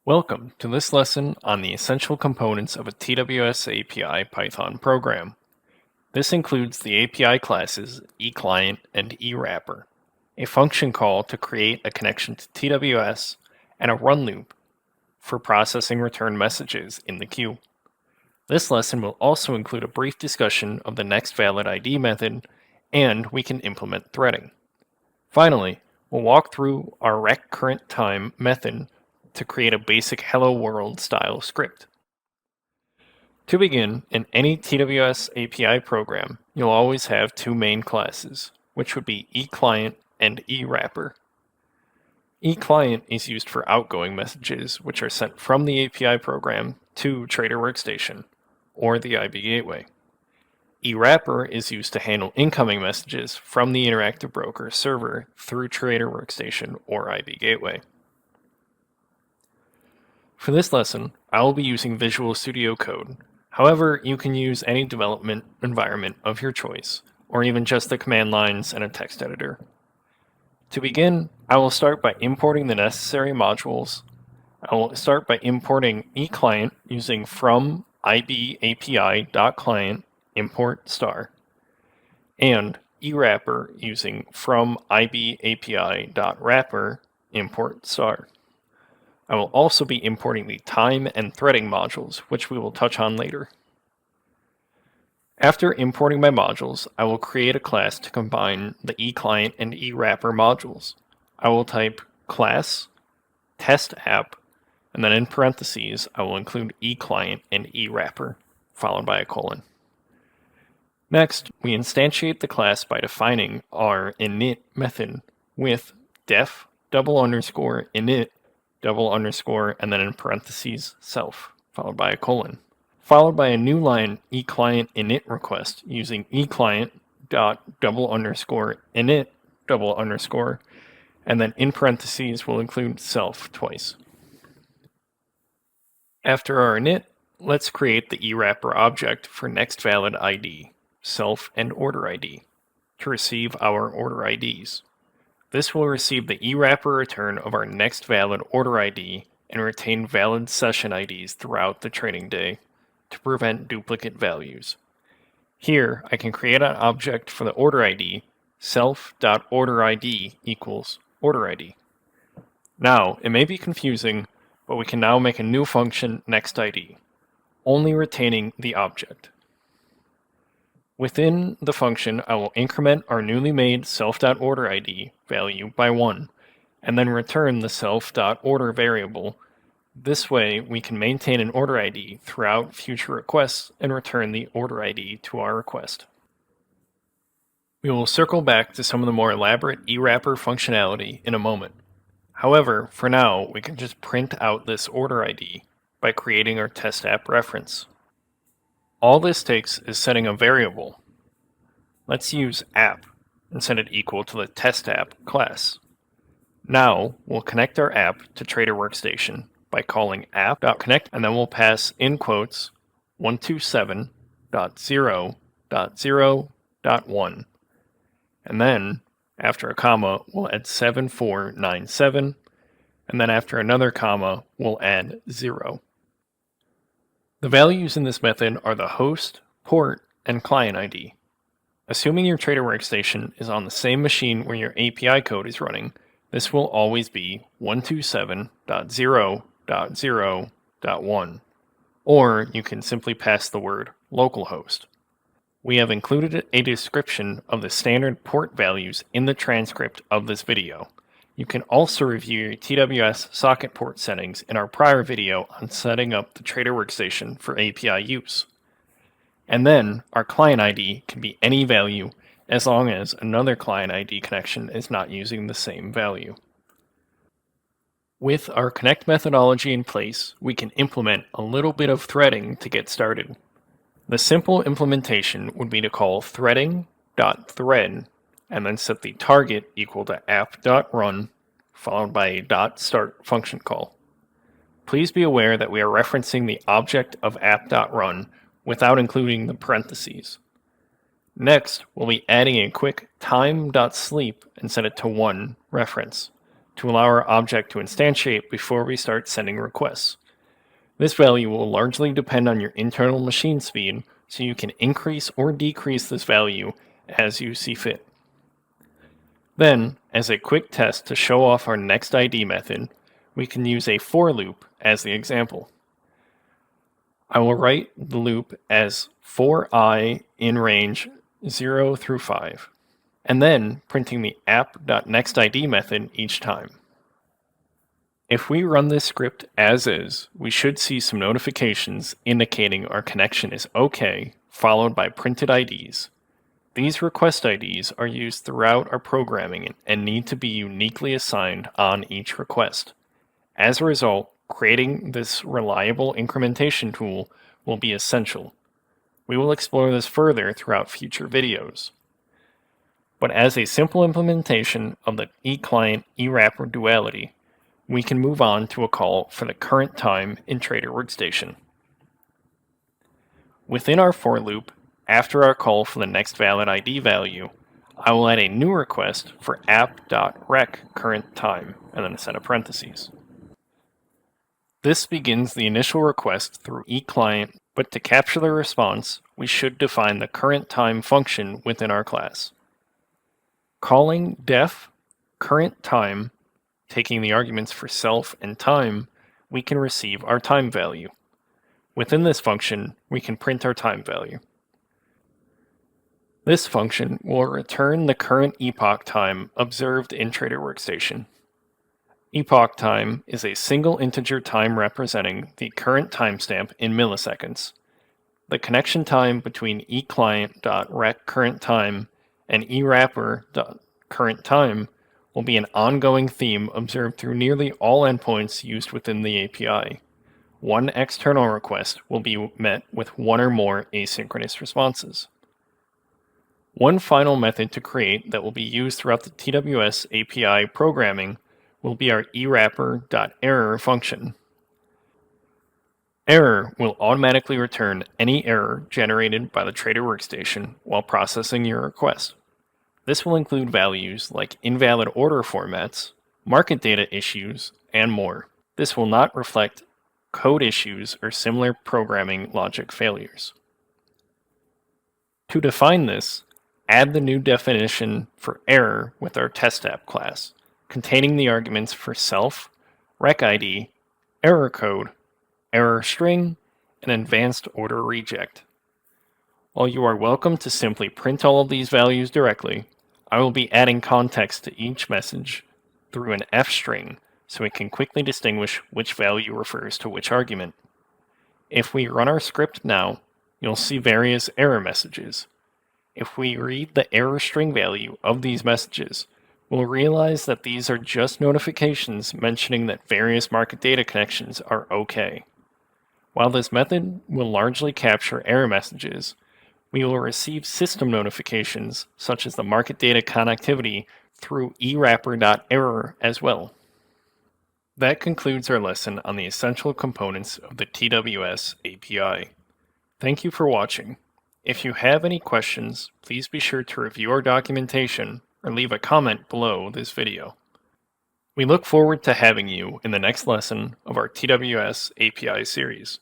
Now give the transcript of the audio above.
Welcome to this lesson on the essential components of a TWS API Python program. This includes the API classes eClient and eWrapper, a function call to create a connection to TWS, and a run loop for processing return messages in the queue. This lesson will also include a brief discussion of the nextValidID method, and we can implement threading. Finally, we'll walk through our recurrentTime method to create a basic Hello World style script. To begin, in any TWS API program, you'll always have two main classes, which would be eClient and eWrapper. eClient is used for outgoing messages, which are sent from the API program to Trader Workstation, or the IB Gateway. eWrapper is used to handle incoming messages from the Interactive Broker server through Trader Workstation or IB Gateway. For this lesson, I will be using Visual Studio Code. However, you can use any development environment of your choice, or even just the command lines and a text editor. To begin, I will start by importing the necessary modules. I will start by importing eClient using from IBAPI.client import star, and eWrapper using from IBAPI.wrapper import star. I will also be importing the time and threading modules, which we will touch on later. After importing my modules, I will create a class to combine the eClient and eWrapper modules. I will type class test app, and then in parentheses, I will include eClient and eWrapper, followed by a colon. Next, we instantiate the class by defining our init method with def _init and then in parentheses self, followed by a colon, followed by a new line eClient init request using eClient ._init . And then in parentheses we'll include self twice. After our init, let's create the eWrapper object for nextValidID, self and order ID, to receive our order IDs. This will receive the eWrapper return of our next valid order ID and retain valid session IDs throughout the trading day to prevent duplicate values. Here, I can create an object for the order ID, self.orderID equals order ID. Now, it may be confusing, but we can now make a new function nextID, only retaining the object. Within the function, I will increment our newly made self.orderID value by 1, and then return the self.order variable. This way, we can maintain an order ID throughout future requests and return the order ID to our request. We will circle back to some of the more elaborate eWrapper functionality in a moment. However, for now, we can just print out this order ID by creating our test app reference. All this takes is setting a variable. Let's use app and set it equal to the test app class. Now we'll connect our app to Trader Workstation by calling app.connect, and then we'll pass in quotes 127.0.0.1. And then after a comma, we'll add 7497, and then after another comma, we'll add 0. The values in this method are the host, port, and client ID. Assuming your Trader Workstation is on the same machine where your API code is running, this will always be 127.0.0.1, or you can simply pass the word localhost. We have included a description of the standard port values in the transcript of this video. You can also review your TWS socket port settings in our prior video on setting up the Trader Workstation for API use. And then our client ID can be any value as long as another client ID connection is not using the same value. With our connect methodology in place, we can implement a little bit of threading to get started. The simple implementation would be to call threading.thread and then set the target equal to app.run, followed by a .start function call. Please be aware that we are referencing the object of app.run without including the parentheses. Next, we'll be adding a quick time.sleep and set it to 1 reference to allow our object to instantiate before we start sending requests. This value will largely depend on your internal machine speed, so you can increase or decrease this value as you see fit. Then, as a quick test to show off our next ID method, we can use a for loop as the example. I will write the loop as for I in range 0 through 5, and then printing the app.nextID method each time. If we run this script as is, we should see some notifications indicating our connection is OK, followed by printed IDs. These request IDs are used throughout our programming and need to be uniquely assigned on each request. As a result, creating this reliable incrementation tool will be essential. We will explore this further throughout future videos. But as a simple implementation of the eClient eWrapper duality, we can move on to a call for the current time in Trader Workstation. Within our for loop, after our call for the next valid ID value, I will add a new request for app.rec current time and then a set of parentheses. This begins the initial request through eClient, but to capture the response, we should define the current time function within our class. Calling def current time, taking the arguments for self and time, we can receive our time value. Within this function, we can print our time value. This function will return the current epoch time observed in Trader Workstation. Epoch time is a single integer time representing the current timestamp in milliseconds. The connection time between eClient.rec current time and eWrapper.current time will be an ongoing theme observed through nearly all endpoints used within the API. One external request will be met with one or more asynchronous responses. One final method to create that will be used throughout the TWS API programming will be our eWrapper.error function. Error will automatically return any error generated by the Trader Workstation while processing your request. This will include values like invalid order formats, market data issues, and more. This will not reflect code issues or similar programming logic failures. To define this, add the new definition for error with our test app class, containing the arguments for self, rec ID, error code, error string, and advanced order reject. While you are welcome to simply print all of these values directly, I will be adding context to each message through an F string so we can quickly distinguish which value refers to which argument. If we run our script now, you'll see various error messages. If we read the error string value of these messages, we'll realize that these are just notifications mentioning that various market data connections are OK. While this method will largely capture error messages, we will receive system notifications such as the market data connectivity through eWrapper.error as well. That concludes our lesson on the essential components of the TWS API. Thank you for watching. If you have any questions, please be sure to review our documentation or leave a comment below this video. We look forward to having you in the next lesson of our TWS API series.